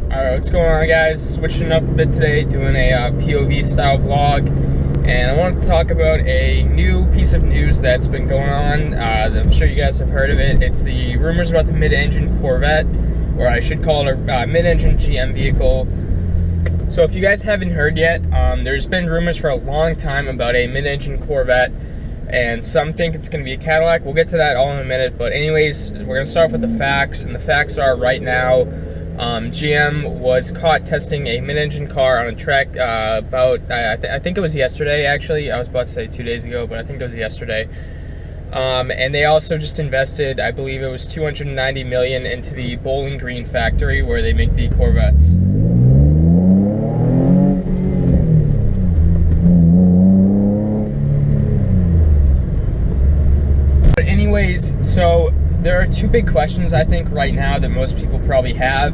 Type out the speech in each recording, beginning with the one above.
Alright, what's going on, guys? Switching up a bit today, doing a POV style vlog, and I wanted to talk about a new piece of news that's been going on. I'm sure you guys have heard of it. It's the rumors about the mid-engine Corvette, or I should call it a mid-engine GM vehicle. So if you guys haven't heard yet, there's been rumors for a long time about a mid-engine Corvette, and some think it's going to be a Cadillac. We'll get to that all in a minute, but anyways, we're going to start off with the facts, and the facts are right now, GM was caught testing a mid-engine car on a track I think it was yesterday, actually. I was about to say 2 days ago, but I think it was yesterday. And they also just invested, I believe it was $290 million into the Bowling Green factory where they make the Corvettes. But anyways, so there are two big questions I think right now that most people probably have.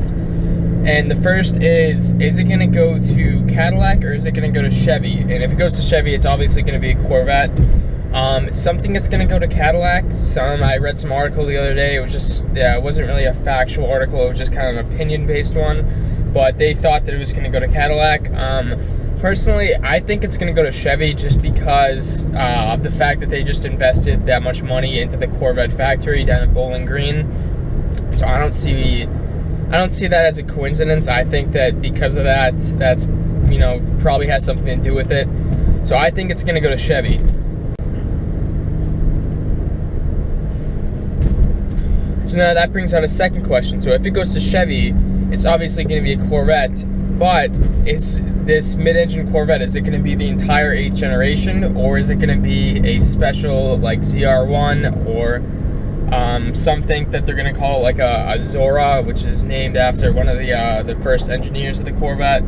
And the first is it going to go to Cadillac or is it going to go to Chevy? And if it goes to Chevy, it's obviously going to be a Corvette. Something that's going to go to Cadillac. I read some article the other day. It was just, it wasn't really a factual article. It was just kind of an opinion-based one. But they thought that it was going to go to Cadillac. Personally, I think it's going to go to Chevy just because of the fact that they just invested that much money into the Corvette factory down at Bowling Green. So I don't see that as a coincidence. I think that because of that, that's, probably has something to do with it. So I think it's going to go to Chevy. So now that brings out a second question. So if it goes to Chevy, it's obviously going to be a Corvette, but is this mid-engine Corvette, is it going to be the entire 8th generation, or is it going to be a special like ZR1, or some think that they're going to call it like a Zora, which is named after one of the first engineers of the Corvette.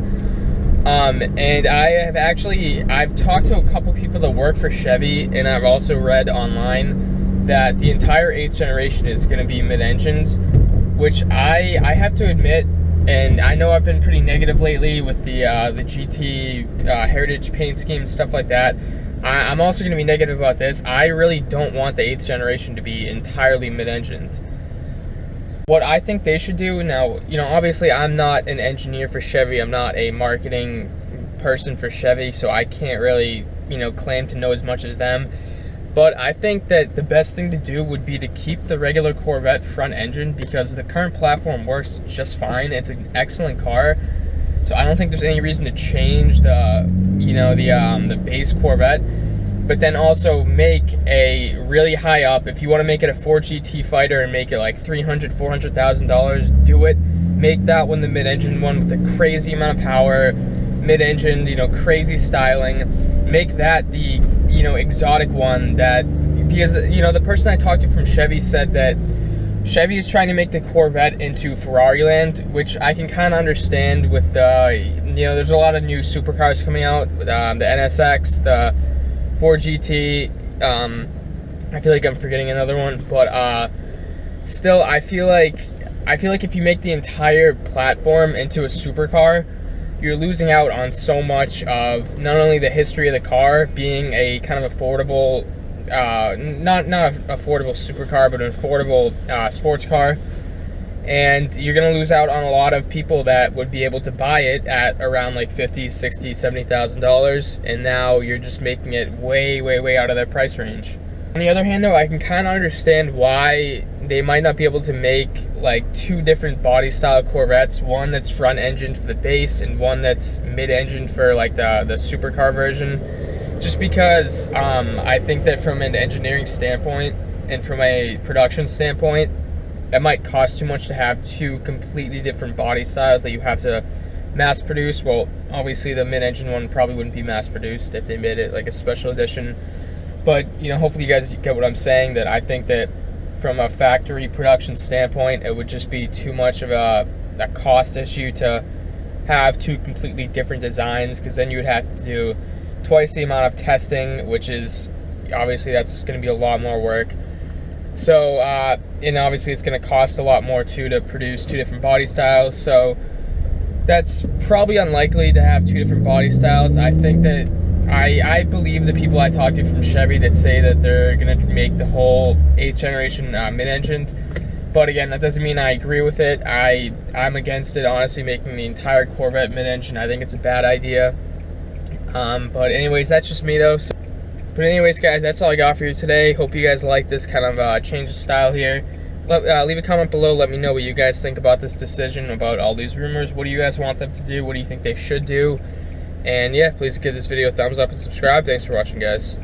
And I've talked to a couple people that work for Chevy, and I've also read online that the entire 8th generation is going to be mid-engined, which I have to admit, and I know I've been pretty negative lately with the GT Heritage paint scheme and stuff like that. I'm also going to be negative about this. I really don't want the 8th generation to be entirely mid-engined. What I think they should do now, obviously I'm not an engineer for Chevy. I'm not a marketing person for Chevy, so I can't really, claim to know as much as them. But I think that the best thing to do would be to keep the regular Corvette front engine because the current platform works just fine. It's an excellent car. So I don't think there's any reason to change the base Corvette, but then also make a really high up. If you want to make it a 4GT fighter and make it like $300,000, $400,000, do it. Make that one the mid-engine one with a crazy amount of power, mid-engine, crazy styling. Make that the exotic one because the person I talked to from Chevy said that Chevy is trying to make the Corvette into Ferrari land, which I can kind of understand with there's a lot of new supercars coming out, the NSX, the 4GT, I feel like I'm forgetting another one, but still I feel like if you make the entire platform into a supercar, you're losing out on so much of not only the history of the car being a kind of affordable, not affordable supercar, but an affordable sports car, and you're going to lose out on a lot of people that would be able to buy it at around like $50,000, $60,000, $70,000, and now you're just making it way, way, way out of their price range. On the other hand, though, I can kind of understand why they might not be able to make like two different body style Corvettes, one that's front engined for the base and one that's mid engined for like the supercar version, just because I think that from an engineering standpoint and from a production standpoint, it might cost too much to have two completely different body styles that you have to mass produce. Well, obviously the mid engine one probably wouldn't be mass produced if they made it like a special edition. But, hopefully you guys get what I'm saying, that I think that from a factory production standpoint, it would just be too much of a cost issue to have two completely different designs, because then you would have to do twice the amount of testing, which is, obviously that's going to be a lot more work. So, and obviously it's going to cost a lot more too to produce two different body styles. So that's probably unlikely to have two different body styles. I think that I believe the people I talked to from Chevy that say that they're going to make the whole 8th generation mid-engined, But again, that doesn't mean I agree with it. I'm against it, honestly, making the entire Corvette mid-engine. I think it's a bad idea. But anyways, that's just me though. But anyways, guys, that's all I got for you today. Hope you guys like this kind of change of style here. Leave a comment below. Let me know what you guys think about this decision, about all these rumors. What do you guys want them to do? What do you think they should do? And yeah, please give this video a thumbs up and subscribe. Thanks for watching, guys.